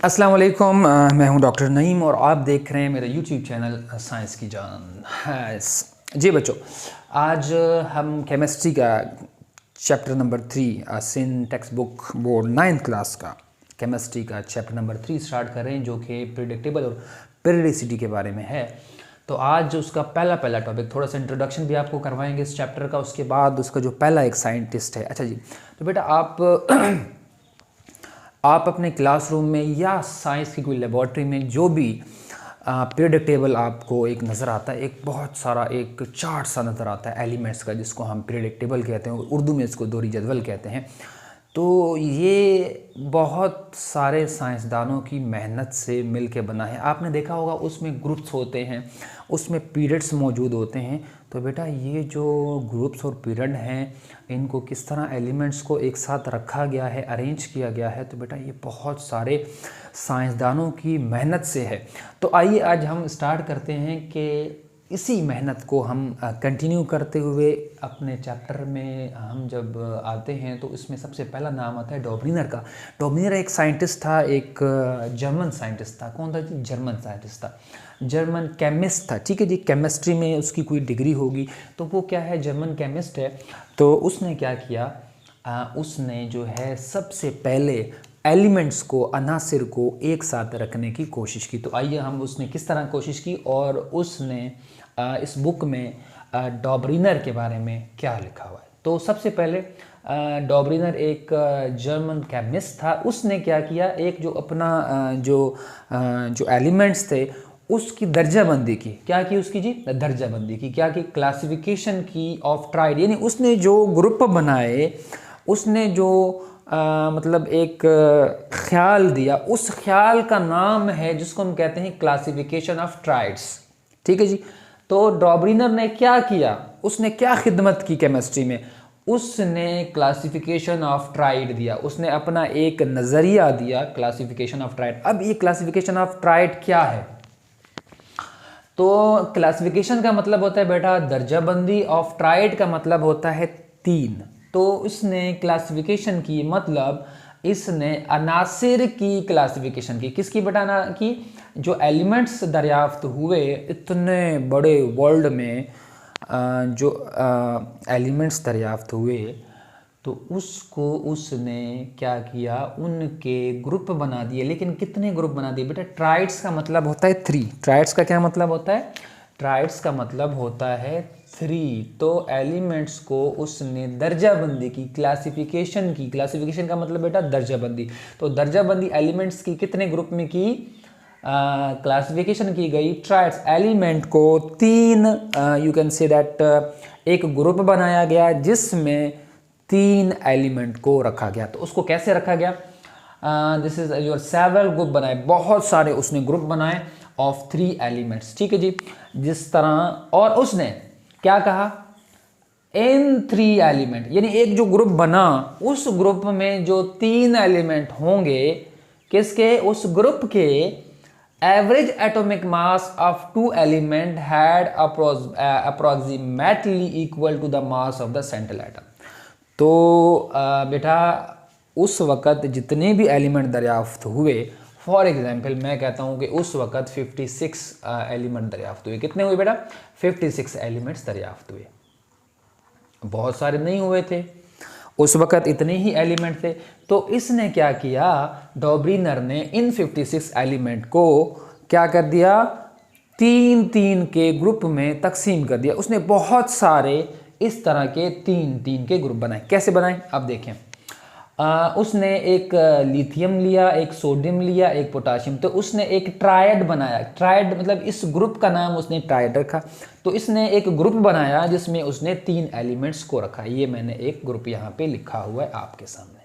अस्सलाम वालेकुम। मैं हूं डॉक्टर नईम और आप देख रहे हैं मेरा यूट्यूब चैनल साइंस की जान। जी बच्चों, आज हम केमिस्ट्री का chapter number 3 Sindh text book board 9th class का केमिस्ट्री का चैप्टर नंबर 3 स्टार्ट कर रहे हैं, जो कि प्रेडिक्टेबल और पेरियोडिसिटी के बारे में है। तो आज उसका पहला टॉपिक, थोड़ा सा इंट्रोडक्शन भी आपको करवाएंगे इस चैप्टर का, उसके बाद उसका जो पहला एक साइंटिस्ट है। अच्छा जी, तो बेटा आप अपने क्लासरूम में या साइंस की कोई लेबॉर्ट्री में जो भी पीरियडिक टेबल आपको एक नज़र आता है, एक बहुत सारा एक चार्ट सा नज़र आता है एलिमेंट्स का, जिसको हम पीरियडिक टेबल कहते हैं, उर्दू में इसको दोहरी जदवल कहते हैं। तो ये बहुत सारे साइंसदानों की मेहनत से मिल के बना है। आपने देखा होगा उसमें ग्रुप्स होते हैं, उसमें पीरियड्स मौजूद होते हैं। तो बेटा ये जो ग्रुप्स और पीरियड हैं, इनको किस तरह एलिमेंट्स को एक साथ रखा गया है, अरेंज किया गया है, तो बेटा ये बहुत सारे साइंसदानों की मेहनत से है। तो आइए आज हम स्टार्ट करते हैं कि इसी मेहनत को हम कंटिन्यू करते हुए अपने चैप्टर में हम जब आते हैं, तो इसमें सबसे पहला नाम आता है डॉबरिनर का। डॉबरिनर एक साइंटिस्ट था, एक जर्मन साइंटिस्ट था। कौन था जी? जर्मन साइंटिस्ट था, जर्मन केमिस्ट था। ठीक है जी, केमिस्ट्री में उसकी कोई डिग्री होगी, तो वो क्या है, जर्मन केमिस्ट है। तो उसने क्या किया, उसने जो है सबसे पहले एलिमेंट्स को, अनासिर को एक साथ रखने की कोशिश की। तो आइए हम उसने किस तरह कोशिश की और उसने इस बुक में डॉबरिनर के बारे में क्या लिखा हुआ है। तो सबसे पहले डॉबरिनर एक जर्मन केमिस्ट था। उसने क्या किया, एक जो अपना जो एलिमेंट्स थे उसकी दर्जाबंदी की। क्या की उसकी जी? दर्जाबंदी की। क्या की? क्लासिफिकेशन की ऑफ ट्राइड, यानी उसने जो ग्रुप बनाए, उसने जो मतलब एक ख्याल दिया, उस ख्याल का नाम है जिसको हम कहते हैं क्लासिफिकेशन ऑफ ट्राइड्स। ठीक है जी। तो डॉबरिनर ने क्या किया, उसने क्या खिदमत की केमिस्ट्री में, उसने क्लासिफिकेशन ऑफ ट्राइड दिया। उसने अपना एक नज़रिया दिया क्लासिफिकेशन ऑफ ट्राइड। अब ये क्लासिफिकेशन ऑफ ट्राइड क्या है? तो क्लासिफिकेशन का मतलब होता है बेटा दर्जाबंदी, ऑफ ट्राइड का मतलब होता है 3। तो इसने क्लासिफिकेशन की, मतलब इसने अनासिर की क्लासिफिकेशन की। किसकी बेटा? की जो एलिमेंट्स दरियाफ्त हुए इतने बड़े वर्ल्ड में, जो एलिमेंट्स दरियाफ्त हुए, तो उसको उसने क्या किया, उनके ग्रुप बना दिए। लेकिन कितने ग्रुप बना दिए बेटा? ट्राइड्स का मतलब होता है 3। ट्राइड्स का क्या मतलब होता है? ट्राइड्स का मतलब होता है 3। तो एलिमेंट्स को उसने दर्जाबंदी की, क्लासिफिकेशन की। क्लासिफिकेशन का मतलब बेटा दर्जाबंदी। तो दर्जाबंदी एलिमेंट्स की कितने ग्रुप में की? क्लासिफिकेशन की गई ट्राइड्स एलिमेंट को 3, यू कैन से दैट एक ग्रुप बनाया गया जिसमें 3 एलिमेंट को रखा गया। तो उसको कैसे रखा गया? This is your several group बनाए, बहुत सारे उसने ग्रुप बनाए ऑफ 3 एलिमेंट्स। ठीक है जी, जिस तरह, और उसने क्या कहा, इन 3 एलिमेंट, यानी एक जो ग्रुप बना, उस ग्रुप में जो 3 एलिमेंट होंगे, किसके? उस ग्रुप के average atomic mass of 2 element had approximately equal to the mass of the central atom. तो बेटा उस वक़्त जितने भी एलिमेंट दरियाफ्त हुए, फॉर एग्जांपल मैं कहता हूँ कि उस वक़्त 56 एलिमेंट दरियाफ्त हुए। कितने हुए बेटा? 56 एलिमेंट्स दरियाफ्त हुए। बहुत सारे नहीं हुए थे उस वक़्त, इतने ही एलिमेंट थे। तो इसने क्या किया, डॉबरिनर ने इन 56 एलिमेंट को क्या कर दिया, 3-3 के ग्रुप में तकसीम कर दिया। उसने बहुत सारे इस तरह के 3-3 के ग्रुप बनाए। कैसे बनाए? अब देखें, उसने एक लिथियम लिया, एक सोडियम लिया, एक पोटाशियम। तो उसने एक ट्रायड बनाया। ट्रायड मतलब इस ग्रुप का नाम उसने ट्रायड रखा। तो इसने एक ग्रुप बनाया जिसमें उसने 3 एलिमेंट्स को रखा। ये मैंने एक ग्रुप यहाँ पे लिखा हुआ है आपके सामने।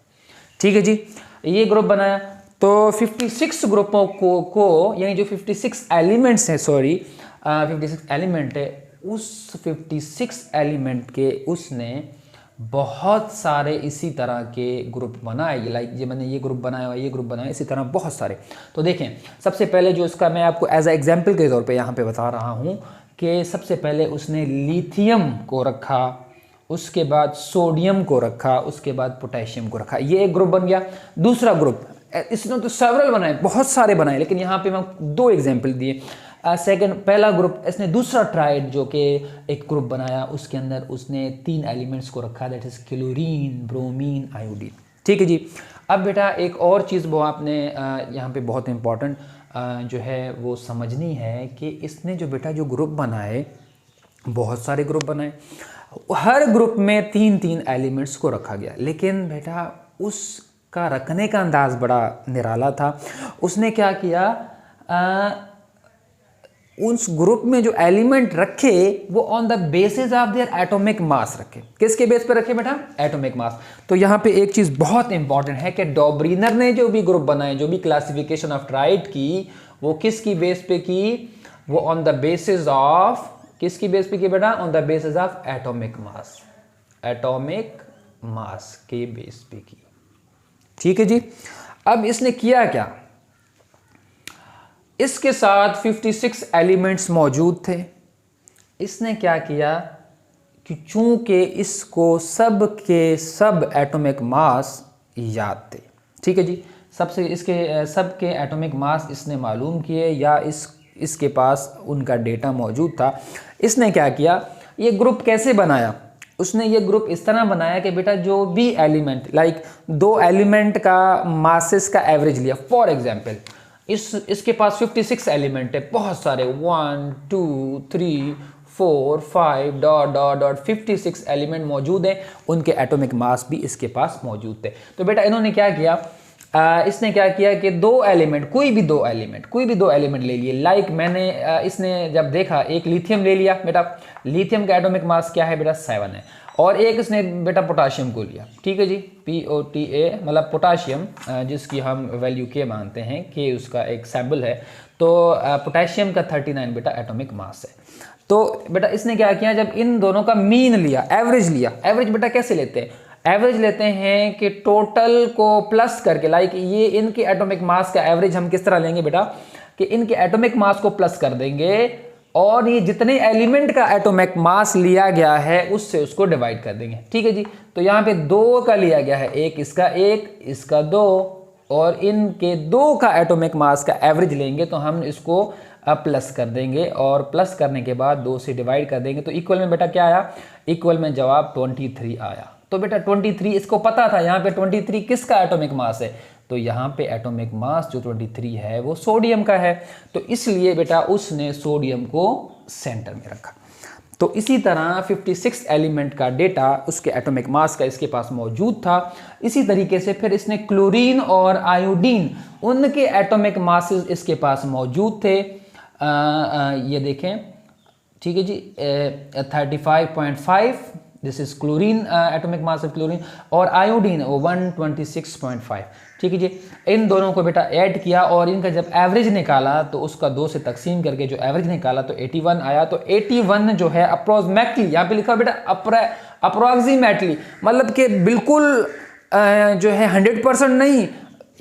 ठीक है जी, ये ग्रुप बनाया। तो 56 ग्रुपों को यानी जो 56 एलिमेंट्स हैं, 56 एलिमेंट है, उस 56 एलिमेंट के उसने बहुत सारे इसी तरह के ग्रुप बनाए। लाइक ये मैंने ये ग्रुप बनाया हुआ, ये ग्रुप बनाया, इसी तरह बहुत सारे। तो देखें, सबसे पहले जो इसका मैं आपको एज अ एग्जाम्पल के तौर पे यहाँ पे बता रहा हूँ कि सबसे पहले उसने लिथियम को रखा, उसके बाद सोडियम को रखा, उसके बाद पोटेशियम को रखा। ये एक ग्रुप बन गया। दूसरा ग्रुप इसने तो सेवरल बनाए, बहुत सारे बनाए, लेकिन यहाँ पे मैं 2 एग्जाम्पल दिए। सेकंड, पहला ग्रुप इसने दूसरा ट्राइड जो कि एक ग्रुप बनाया, उसके अंदर उसने 3 एलिमेंट्स को रखा, that is chlorine, bromine, iodine. ठीक है जी। अब बेटा एक और चीज़ वो आपने यहाँ पे बहुत इंपॉर्टेंट जो है वो समझनी है कि इसने जो बेटा जो ग्रुप बनाए, बहुत सारे ग्रुप बनाए, हर ग्रुप में 3-3 एलिमेंट्स को रखा गया, लेकिन बेटा उसका रखने का अंदाज बड़ा निराला था। उसने क्या किया, उस ग्रुप में जो एलिमेंट रखे वो on the basis of their atomic mass रखे। किसके बेस पे रखे बेटा? Atomic mass. तो यहाँ पे एक चीज़ बहुत इंपॉर्टेंट है कि डॉबरीनर ने जो भी ग्रुप बनाए, जो भी क्लासिफिकेशन ऑफ ट्राइड की, वो किसकी बेस पे की? वो ऑन द बेसिस ऑफ, किसकी बेस पे की बेटा? On the basis of atomic mass, atomic mass के बेस पे की। ठीक है जी। अब इसने किया क्या, इसके साथ 56 एलिमेंट्स मौजूद थे। इसने क्या किया कि चूंकि इसको सब के सब एटॉमिक मास याद थे, ठीक है जी, सबसे इसके सब के एटॉमिक मास इसने मालूम किए या इसके पास उनका डेटा मौजूद था। इसने क्या किया, ये ग्रुप कैसे बनाया? उसने ये ग्रुप इस तरह बनाया कि बेटा जो भी एलिमेंट, लाइक 2 एलिमेंट का मासेस का एवरेज लिया। फॉर एग्जांपल इसके पास 56 एलिमेंट है, बहुत सारे, 1 2 3 4 5 डॉट डॉट डॉट 56 एलिमेंट मौजूद हैं, उनके एटॉमिक मास भी इसके पास मौजूद थे। तो बेटा इन्होंने क्या किया, इसने क्या किया कि 2 एलिमेंट, कोई भी दो एलिमेंट ले लिए। लाइक मैंने इसने जब देखा, एक लिथियम ले लिया बेटा, लिथियम का एटॉमिक मास क्या है बेटा? 7 है। और एक इसने बेटा पोटाशियम को लिया, ठीक है जी, POTA मतलब पोटाशियम, जिसकी हम वैल्यू K मानते हैं, K उसका एक सैम्पल है। तो पोटाशियम का 39 बेटा एटॉमिक मास है। तो बेटा इसने क्या किया, जब इन दोनों का मीन लिया, एवरेज लिया। एवरेज बेटा कैसे लेते हैं? एवरेज लेते हैं कि टोटल को प्लस करके, लाइक ये इनके एटॉमिक मास का एवरेज हम किस तरह लेंगे बेटा, कि इनके एटॉमिक मास को प्लस कर देंगे और ये जितने एलिमेंट का एटॉमिक मास लिया गया है उससे उसको डिवाइड कर देंगे। ठीक है जी। तो यहाँ पे 2 का लिया गया है, एक इसका 2, और इनके 2 का एटॉमिक मास का एवरेज लेंगे तो हम इसको प्लस कर देंगे, और प्लस करने के बाद 2 से डिवाइड कर देंगे। तो इक्वल में बेटा क्या आया? इक्वल में जवाब 23 आया। तो बेटा 23 इसको पता था, यहाँ पे 23 किसका एटॉमिक मास है? तो यहाँ पे एटॉमिक मास जो 23 है वो सोडियम का है। तो इसलिए बेटा उसने सोडियम को सेंटर में रखा। तो इसी तरह 56 एलिमेंट का डेटा, उसके एटॉमिक मास का इसके पास मौजूद था। इसी तरीके से फिर इसने क्लोरीन और आयोडीन, उनके एटॉमिक मासेस इसके पास मौजूद थे। ये देखें, ठीक है जी, 35.5, this is chlorine, atomic mass of chlorine, और आयोडीन वो 126.5। ठीक है जी। इन दोनों को बेटा ऐड किया और इनका जब एवरेज निकाला तो उसका 2 से तकसीम करके जो एवरेज निकाला तो 81 आया। तो 81 जो है अप्रोक्सीमेटली, यहाँ पे लिखा बेटा अप्रोक्सीमेटली, मतलब कि बिल्कुल जो है 100% नहीं,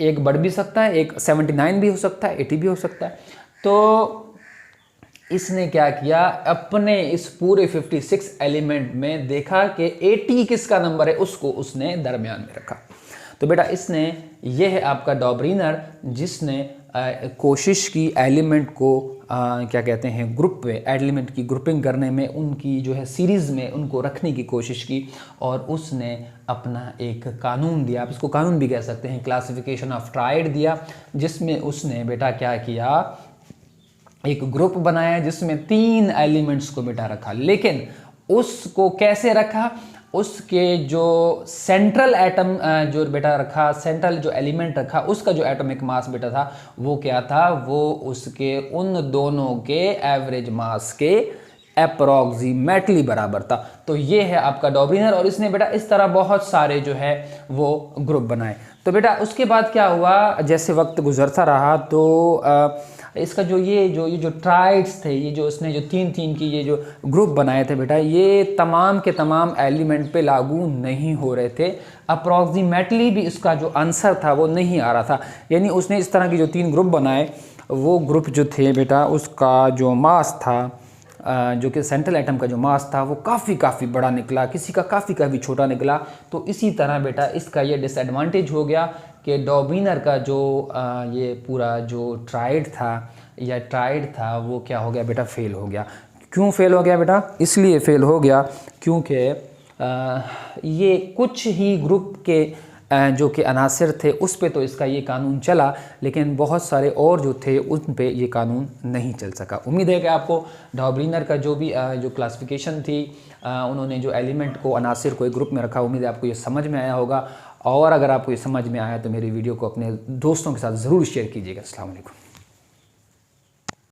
एक बढ़ भी सकता है, एक 79 भी हो सकता है, 80 भी हो सकता है। तो इसने क्या किया, अपने इस पूरे 56 एलिमेंट में देखा कि 80 किसका नंबर है, उसको उसने दरमियान में रखा। तो बेटा इसने, यह है आपका डॉबरीनर, जिसने कोशिश की एलिमेंट को क्या कहते हैं, ग्रुप में, एलिमेंट की ग्रुपिंग करने में, उनकी जो है सीरीज़ में उनको रखने की कोशिश की, और उसने अपना एक कानून दिया, आप इसको कानून भी कह सकते हैं, क्लासिफिकेशन ऑफ ट्राइड दिया, जिसमें उसने बेटा क्या किया, एक ग्रुप बनाया जिसमें 3 एलिमेंट्स को बेटा रखा। लेकिन उसको कैसे रखा, उसके जो सेंट्रल एटम जो बेटा रखा, सेंट्रल जो एलिमेंट रखा, उसका जो एटॉमिक मास बेटा था वो क्या था, वो उसके उन दोनों के एवरेज मास के अप्रॉक्सीमेटली बराबर था। तो ये है आपका डॉबरीनर, और इसने बेटा इस तरह बहुत सारे जो है वो ग्रुप बनाए। तो बेटा उसके बाद क्या हुआ, जैसे वक्त गुजरता रहा तो इसका ये जो ट्राइड्स थे, ये जो उसने जो 3 की ये जो ग्रुप बनाए थे बेटा, ये तमाम के तमाम एलिमेंट पे लागू नहीं हो रहे थे। अप्रॉक्सीमेटली भी इसका जो आंसर था वो नहीं आ रहा था। यानी उसने इस तरह की जो 3 ग्रुप बनाए, वो ग्रुप जो थे बेटा, उसका जो मास था, जो कि सेंट्रल एटम का जो मास था, वो काफ़ी बड़ा निकला, किसी का काफ़ी छोटा निकला। तो इसी तरह बेटा इसका ये डिसएडवांटेज हो गया कि डॉबरीनर का जो ये पूरा जो ट्राइड था वो क्या हो गया बेटा, फेल हो गया। क्यों फेल हो गया बेटा? इसलिए फेल हो गया क्योंकि ये कुछ ही ग्रुप के जो कि अनासिर थे उस पे तो इसका ये कानून चला, लेकिन बहुत सारे और जो थे उन पे ये कानून नहीं चल सका। उम्मीद है कि आपको डॉबरीनर का जो भी जो क्लासिफिकेशन थी, उन्होंने जो एलिमेंट को, अनासिर को एक ग्रुप में रखा, उम्मीद है आपको ये समझ में आया होगा। और अगर आपको ये समझ में आया तो मेरी वीडियो को अपने दोस्तों के साथ ज़रूर शेयर कीजिएगा। अस्सलाम वालेकुम।